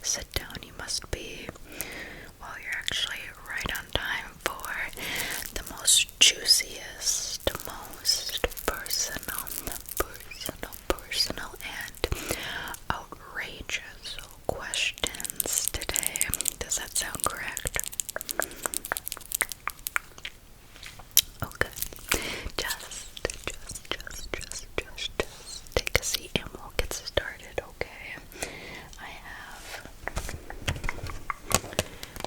sit down. You must be, well, you're actually right on time for the most juiciest, most personal, and outrageous questions today. Does that sound correct? Okay. Just take a seat and we'll get started, okay? I have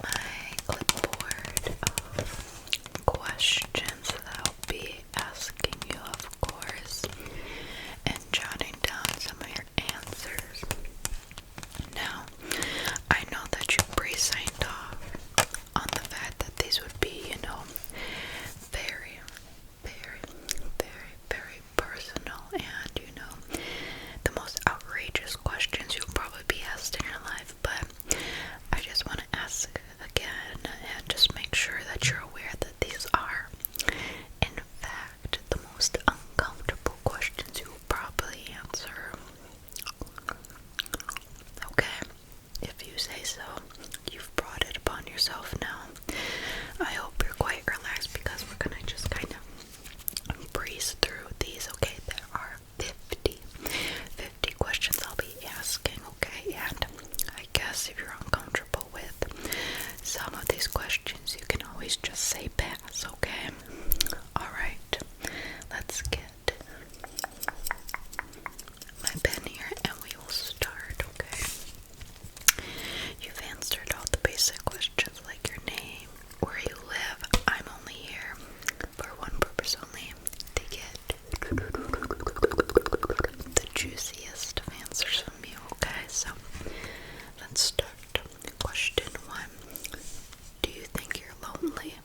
my clipboard of questions that I'll be asking you, of course, and jotting down some of your answers. Now, I know that you pre-signed off on the fact that these would be, very, very, very, very personal and, the most outrageous questions you'll probably be asked in your life, but I just want to ask again and just make sure that you're aware that these are, in fact, the most uncomfortable questions you will probably answer. Okay, if you say so. You've brought it upon yourself now. I hope you're quite relaxed because we're gonna just kind of breeze through these, okay? There are 50 questions I'll be asking, okay? And I guess if you're uncomfortable with some of these questions, you can always just say pass, okay? Alright, let's get my pen here and we will start, okay? You've answered all the basic questions like your name, where you live. I'm only here for one purpose only, to get the juiciest of answers from you, okay? So, let's start. Question 1. Do you think you're lonely?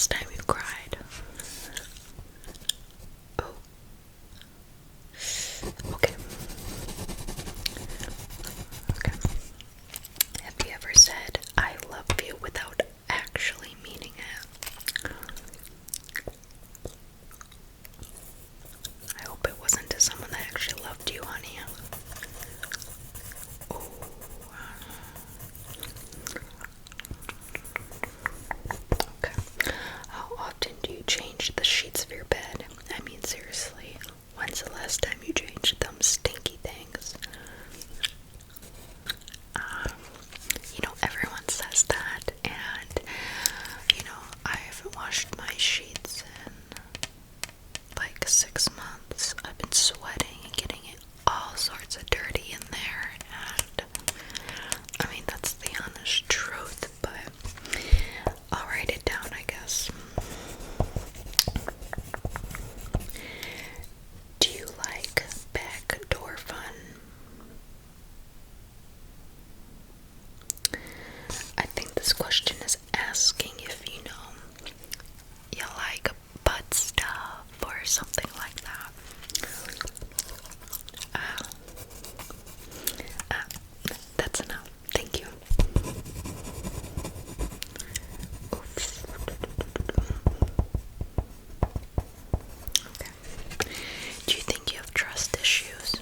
last time you cried? Oh. Okay. Okay. Have you ever said, I love you without actually meaning it? I hope it wasn't to someone that actually loved you, honey. Oh. Okay. How often do you change the sheets of your bed? I mean, seriously, when's the last time you changed them stinky things? Everyone says that, and, I haven't washed my sheets in like 6 months. I've been sweating and getting all sorts of dirty in there, and I mean, that's the honest truth, but I'll write it down, I guess. Do you like backdoor fun? I think this question is asking if you like butt stuff or something like that. That's enough. Thank you. Okay. Do you think you have trust issues?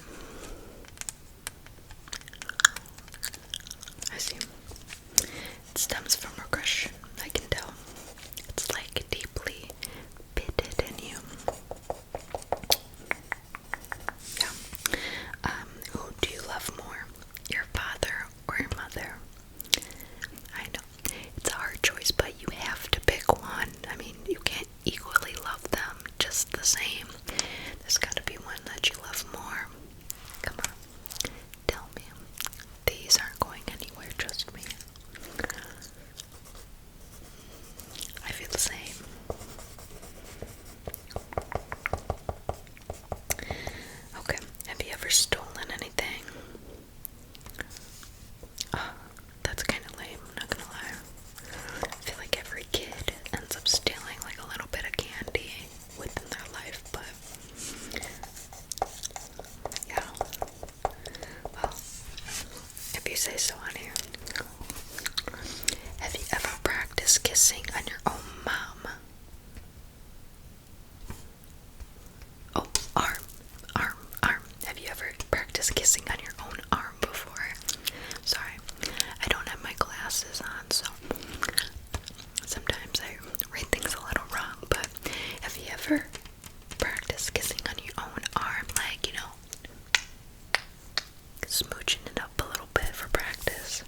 I see. It stems from regression, I can tell. It's like deeply pitted in you. Yeah. Who do you love more? Your father or your mother? I know. It's a hard choice, but you have to pick one. I mean, you can't equally love them just the same. There's gotta be one that you love more. Come on. Tell me. These aren't going anywhere, trust me. I feel the same. Okay, have you ever stolen anything? Oh, that's kind of lame, I'm not gonna lie. I feel like every kid ends up stealing like a little bit of candy within their life, but yeah. Well, if you say so, honey. Have you ever practiced kissing on your own mom? Oh, arm. Have you ever practiced kissing on your own arm before? Sorry, I don't have my glasses on, so sometimes I read things a little wrong, but have you ever practiced kissing on your own arm, like, smooching it up a little bit for practice?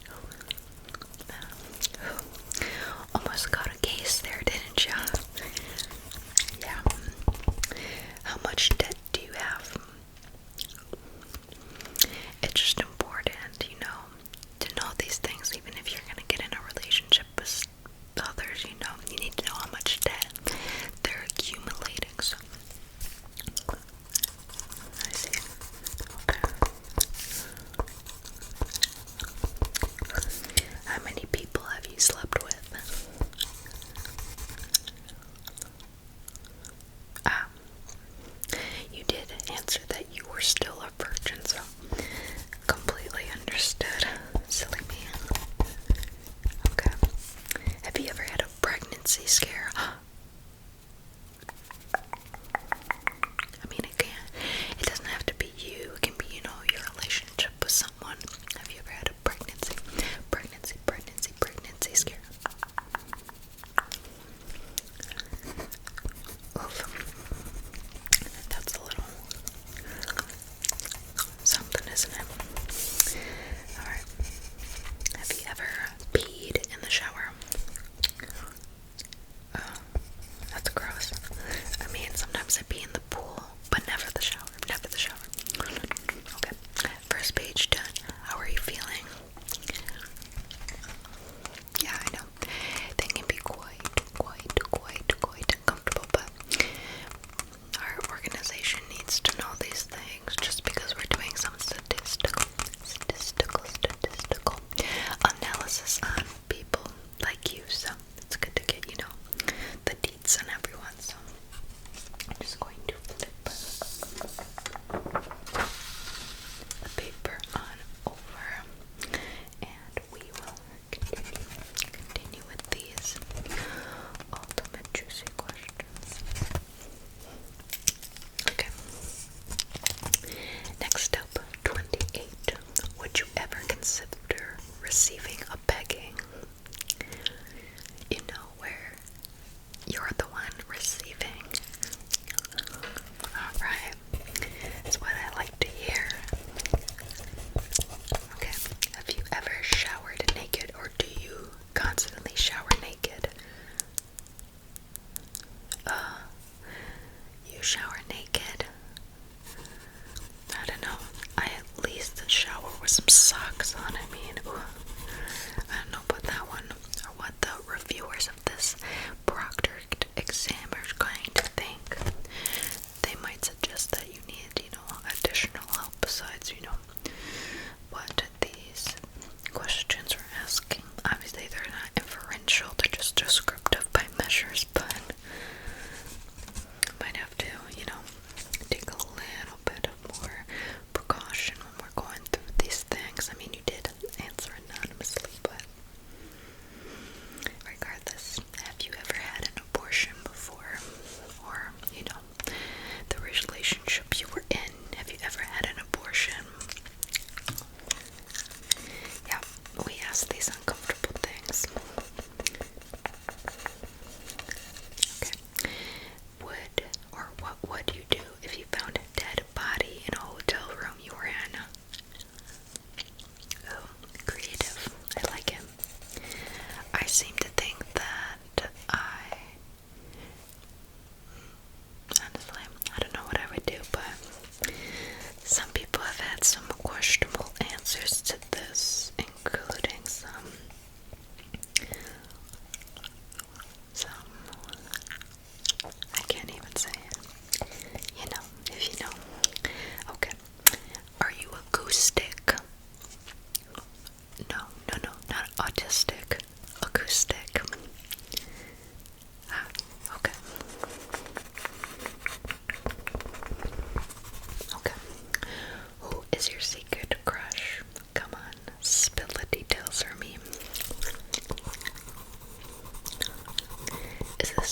Almost got a case there, didn't ya? Yeah. How much debt do you have? It's just important, to know these things, even if you're gonna get in a relationship with others, you need to know how much debt they're accumulating, so. I see. Okay. How many people have you slept with? You did answer that you were still a virgin, so completely understood. Silly me. Okay. Have you ever had a pregnancy scare? I mean, it doesn't have to be you. It can be, your relationship with someone. Have you ever had a pregnancy scare? Oof. That's a little something, isn't it? Alright. Have you ever peed in the shower?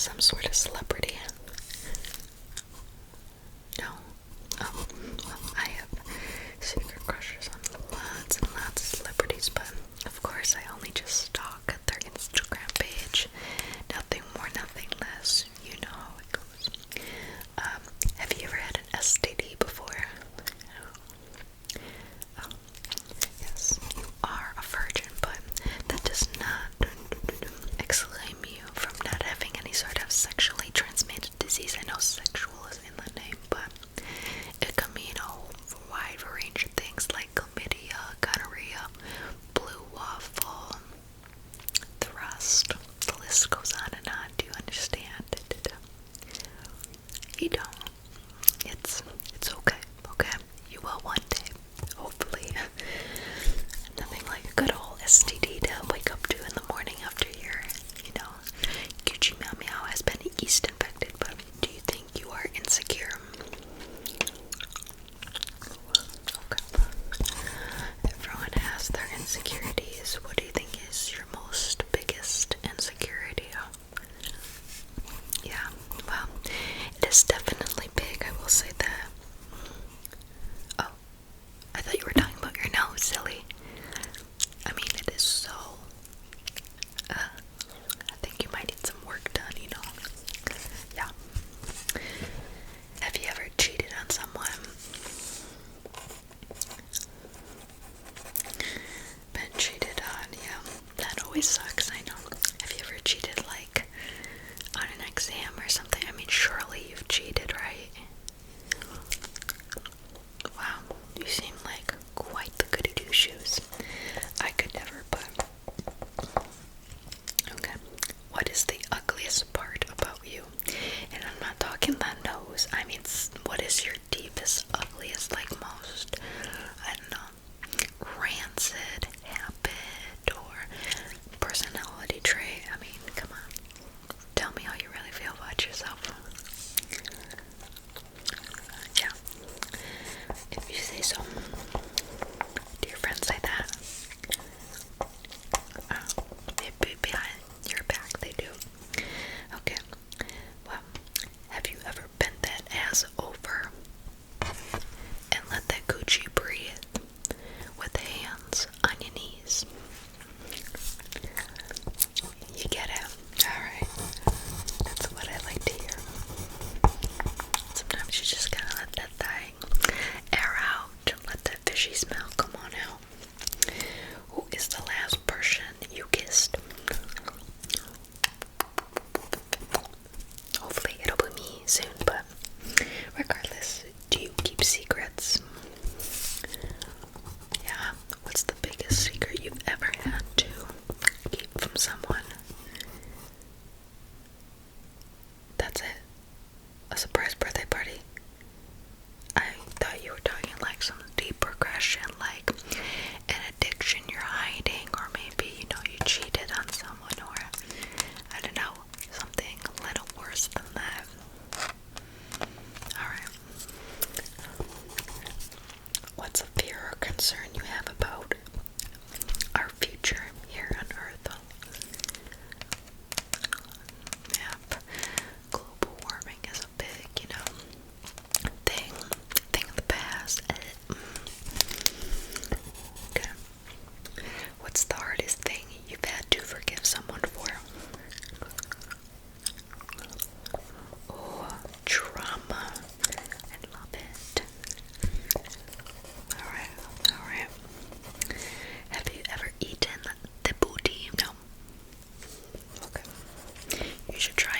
some sort of celebrity? No? Oh, well, I have secret crushes on lots and lots of celebrities, but of course I only just stalk their Instagram page. Nothing more, nothing less. You know how it goes. Have you ever had an STD before? Oh, yes, you are a virgin, but that does not exclude you from not having any sort of sexually transmitted disease. I know sexual is in the name, but it can mean a whole wide range of things like chlamydia, gonorrhea, blue waffle, thrust. The list goes on and on. Do you understand? You don't. It's okay. Okay, you will one day, hopefully. Nothing like a good old STD to wake up to in the morning after your, Gucci Meow Meow has been yeast infected. But do you think you are insecure? Okay. Everyone has their insecurities. What do you think is your most biggest insecurity? Yeah, well, it is definitely big, I will say that. Oh, I thought you were talking about your nose, silly. I mean, it is so, I think you might need some work done, Yeah. Have you ever cheated on someone? Been cheated on, yeah. That always sucks, I know. Have you ever cheated, like, on an exam or something? I mean, surely you've cheated, right? Wow, you seem like quite the goody two shoes. I could never, but okay. What is the ugliest part about you? And I'm not talking the nose. I mean, what is your deepest, ugliest, like most, I don't know, rancid habit or personality trait? I mean, come on. Tell me how you really feel about yourself. Yeah. If you say so. Do your friends say that? Behind your back they do. Okay. Well, have you ever bent that ass over and let that Gucci breathe with hands on your knees? You get it? Alright. That's what I like to hear. Sometimes you just gotta let that thing air out. Let that fishy smell come on out. Who is the last person you kissed? Hopefully it'll be me soon, but regardless, do you keep secrets? Yeah, what's the biggest secret you've ever had to keep from someone? That's it? A surprise birthday party? I thought you were talking like some deep regression, like an addiction you're hiding, or maybe, you cheated on someone, or I don't know, something a little worse than that. Alright. What's a fear or concern you have about our future here on Earth? Yep. Global warming is a big, thing of the past. Okay. What's the hardest thing you've had to forgive someone for? Oh, trauma. I love it. Alright. Have you ever eaten the booty? No. Okay. You should try